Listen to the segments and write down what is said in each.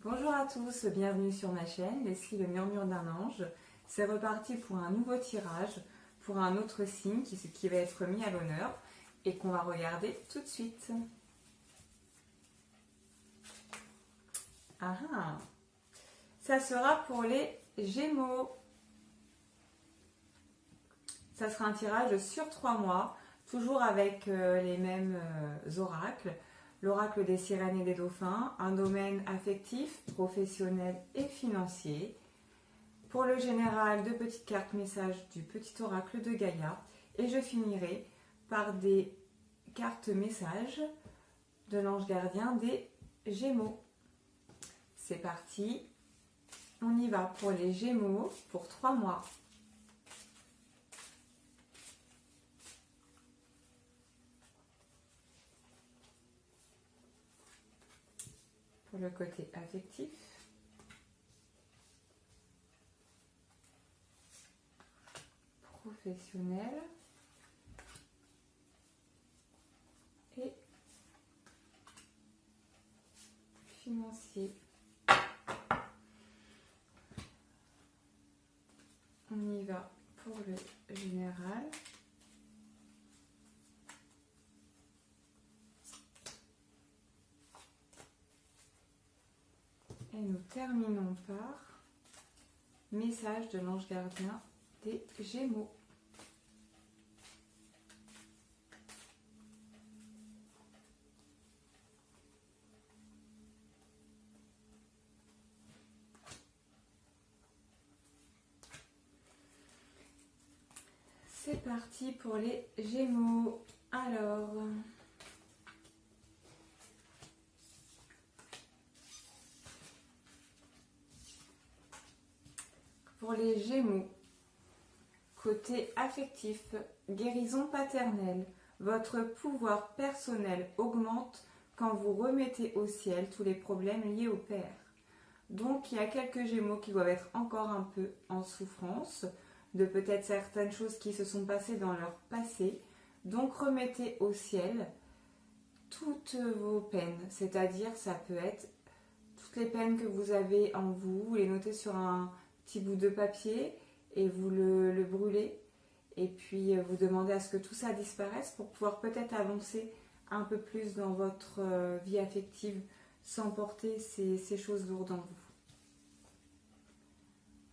Bonjour à tous, bienvenue sur ma chaîne, Leslie le murmure d'un ange. C'est reparti pour un nouveau tirage, pour un autre signe qui va être mis à l'honneur et qu'on va regarder tout de suite. Ah ah. Ça sera pour les Gémeaux. Ça sera un tirage sur 3 mois, toujours avec les mêmes oracles. L'oracle des sirènes et des dauphins, un domaine affectif, professionnel et financier. Pour le général, 2 petites cartes messages du petit oracle de Gaïa. Et je finirai par des cartes messages de l'ange gardien des Gémeaux. C'est parti, on y va pour les Gémeaux pour 3 mois. Pour le côté affectif, professionnel et financier. On y va pour le général. Et nous terminons par message de l'ange gardien des Gémeaux. C'est parti pour les Gémeaux. Alors, pour les Gémeaux, côté affectif, guérison paternelle, votre pouvoir personnel augmente quand vous remettez au ciel tous les problèmes liés au père. Donc il y a quelques Gémeaux qui doivent être encore un peu en souffrance de peut-être certaines choses qui se sont passées dans leur passé. Donc remettez au ciel toutes vos peines, c'est-à-dire ça peut être toutes les peines que vous avez en vous, vous les notez sur un petit bout de papier et vous le brûlez et puis vous demandez à ce que tout ça disparaisse pour pouvoir peut-être avancer un peu plus dans votre vie affective sans porter ces choses lourdes en vous.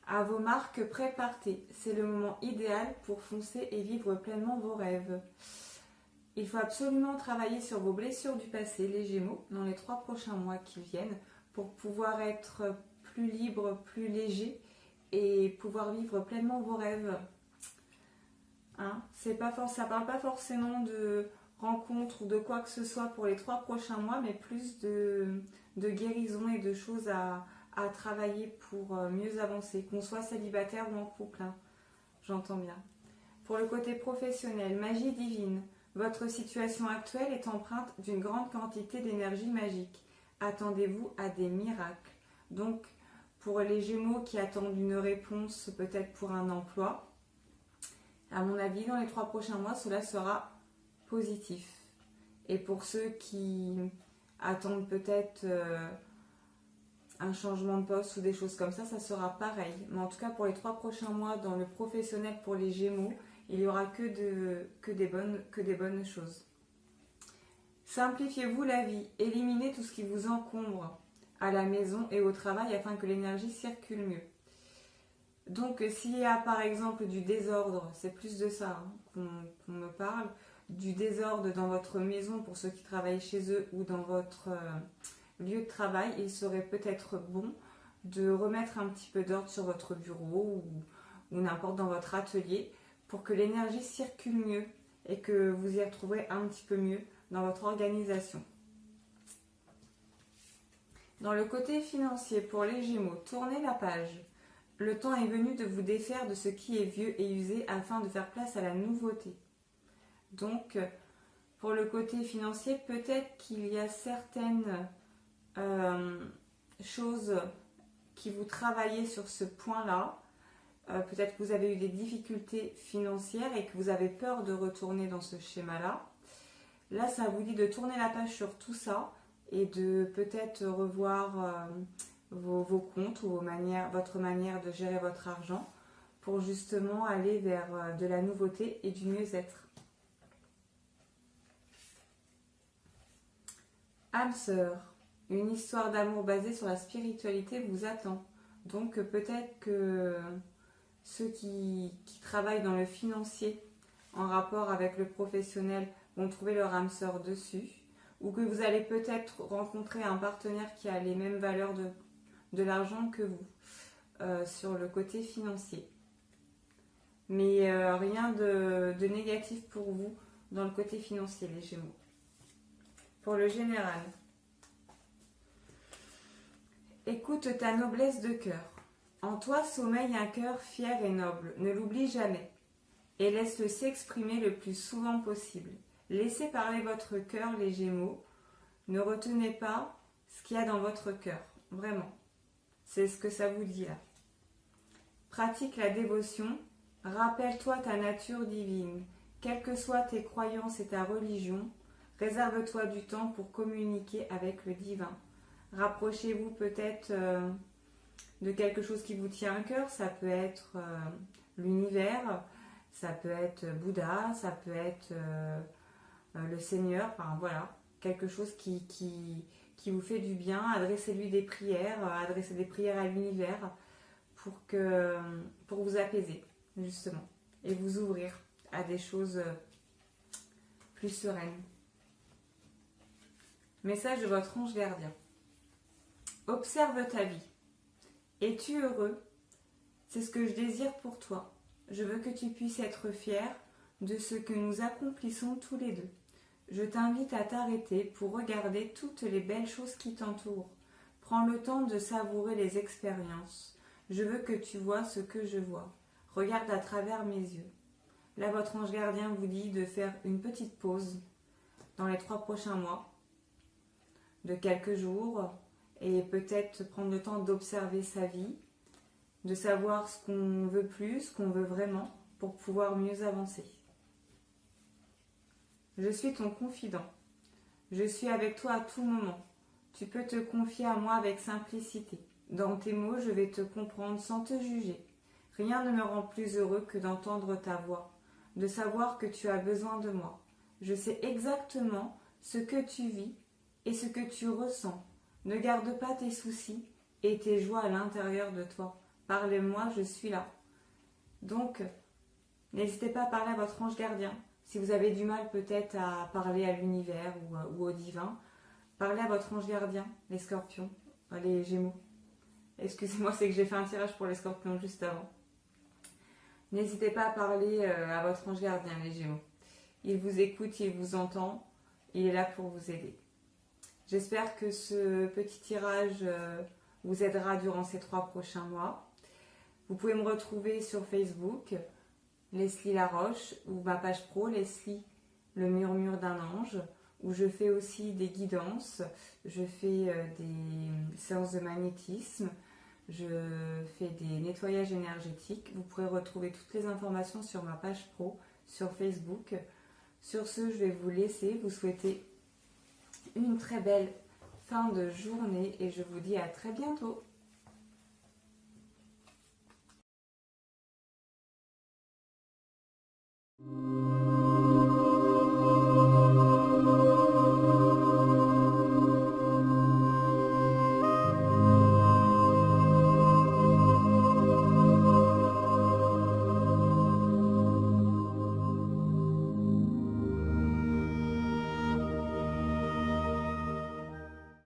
À vos marques, prêts, partez. C'est le moment idéal pour foncer et vivre pleinement vos rêves. Il faut absolument travailler sur vos blessures du passé, les Gémeaux, dans les 3 prochains mois qui viennent, pour pouvoir être plus libre, plus léger et pouvoir vivre pleinement vos rêves. Hein, ça ne parle pas forcément de rencontres ou de quoi que ce soit pour les 3 prochains mois, mais plus de guérison et de choses à travailler pour mieux avancer, qu'on soit célibataire ou en couple, hein, j'entends bien. Pour le côté professionnel, magie divine, votre situation actuelle est empreinte d'une grande quantité d'énergie magique. Attendez-vous à des miracles. Donc, pour les Gémeaux qui attendent une réponse peut-être pour un emploi, à mon avis, dans les 3 prochains mois, cela sera positif. Et pour ceux qui attendent peut-être un changement de poste ou des choses comme ça sera pareil. Mais en tout cas, pour les 3 prochains mois, dans le professionnel pour les Gémeaux, il n'y aura que des bonnes choses. Simplifiez-vous la vie. Éliminez tout ce qui vous encombre à la maison et au travail afin que l'énergie circule mieux. Donc, s'il y a par exemple du désordre, c'est plus de ça qu'on me parle, du désordre dans votre maison pour ceux qui travaillent chez eux ou dans votre lieu de travail, il serait peut-être bon de remettre un petit peu d'ordre sur votre bureau ou n'importe dans votre atelier pour que l'énergie circule mieux et que vous y retrouverez un petit peu mieux dans votre organisation. Dans le côté financier, pour les Gémeaux, tournez la page. Le temps est venu de vous défaire de ce qui est vieux et usé afin de faire place à la nouveauté. Donc, pour le côté financier, peut-être qu'il y a certaines choses qui vous travaillez sur ce point-là. Peut-être que vous avez eu des difficultés financières et que vous avez peur de retourner dans ce schéma-là. Là, ça vous dit de tourner la page sur tout ça et de peut-être revoir vos comptes ou votre manière de gérer votre argent pour justement aller vers de la nouveauté et du mieux-être. Âme sœur, une histoire d'amour basée sur la spiritualité vous attend. Donc peut-être que ceux qui travaillent dans le financier en rapport avec le professionnel vont trouver leur âme sœur dessus. Ou que vous allez peut-être rencontrer un partenaire qui a les mêmes valeurs de l'argent que vous sur le côté financier. Mais rien de négatif pour vous dans le côté financier, les Gémeaux. Pour le général, écoute ta noblesse de cœur. En toi sommeille un cœur fier et noble, ne l'oublie jamais. Et laisse-le s'exprimer le plus souvent possible. Laissez parler votre cœur, les Gémeaux. Ne retenez pas ce qu'il y a dans votre cœur, vraiment. C'est ce que ça vous dit là. Pratique la dévotion. Rappelle-toi ta nature divine. Quelles que soient tes croyances et ta religion, réserve-toi du temps pour communiquer avec le divin. Rapprochez-vous peut-être de quelque chose qui vous tient à cœur. Ça peut être l'univers, ça peut être Bouddha, ça peut être le Seigneur, enfin voilà, quelque chose qui vous fait du bien. Adressez-lui des prières, adressez des prières à l'univers pour vous apaiser, justement, et vous ouvrir à des choses plus sereines. Message de votre ange gardien. Observe ta vie. Es-tu heureux? C'est ce que je désire pour toi. Je veux que tu puisses être fier de ce que nous accomplissons tous les deux. Je t'invite à t'arrêter pour regarder toutes les belles choses qui t'entourent. Prends le temps de savourer les expériences. Je veux que tu vois ce que je vois. Regarde à travers mes yeux. Là, votre ange gardien vous dit de faire une petite pause dans les 3 prochains mois, de quelques jours, et peut-être prendre le temps d'observer sa vie, de savoir ce qu'on veut plus, ce qu'on veut vraiment, pour pouvoir mieux avancer. Je suis ton confident. Je suis avec toi à tout moment. Tu peux te confier à moi avec simplicité. Dans tes mots, je vais te comprendre sans te juger. Rien ne me rend plus heureux que d'entendre ta voix, de savoir que tu as besoin de moi. Je sais exactement ce que tu vis et ce que tu ressens. Ne garde pas tes soucis et tes joies à l'intérieur de toi. Parlez-moi, je suis là. Donc, n'hésitez pas à parler à votre ange gardien. Si vous avez du mal peut-être à parler à l'univers ou au divin, parlez à votre ange gardien, les scorpions, les gémeaux. Excusez-moi, c'est que j'ai fait un tirage pour les scorpions juste avant. N'hésitez pas à parler à votre ange gardien, les gémeaux. Il vous écoute, il vous entend, il est là pour vous aider. J'espère que ce petit tirage vous aidera durant ces 3 prochains mois. Vous pouvez me retrouver sur Facebook, Leslie Laroche, ou ma page pro, Leslie, le murmure d'un ange, où je fais aussi des guidances, je fais des séances de magnétisme, je fais des nettoyages énergétiques. Vous pourrez retrouver toutes les informations sur ma page pro, sur Facebook. Sur ce, je vais vous laisser, vous souhaiter une très belle fin de journée et je vous dis à très bientôt.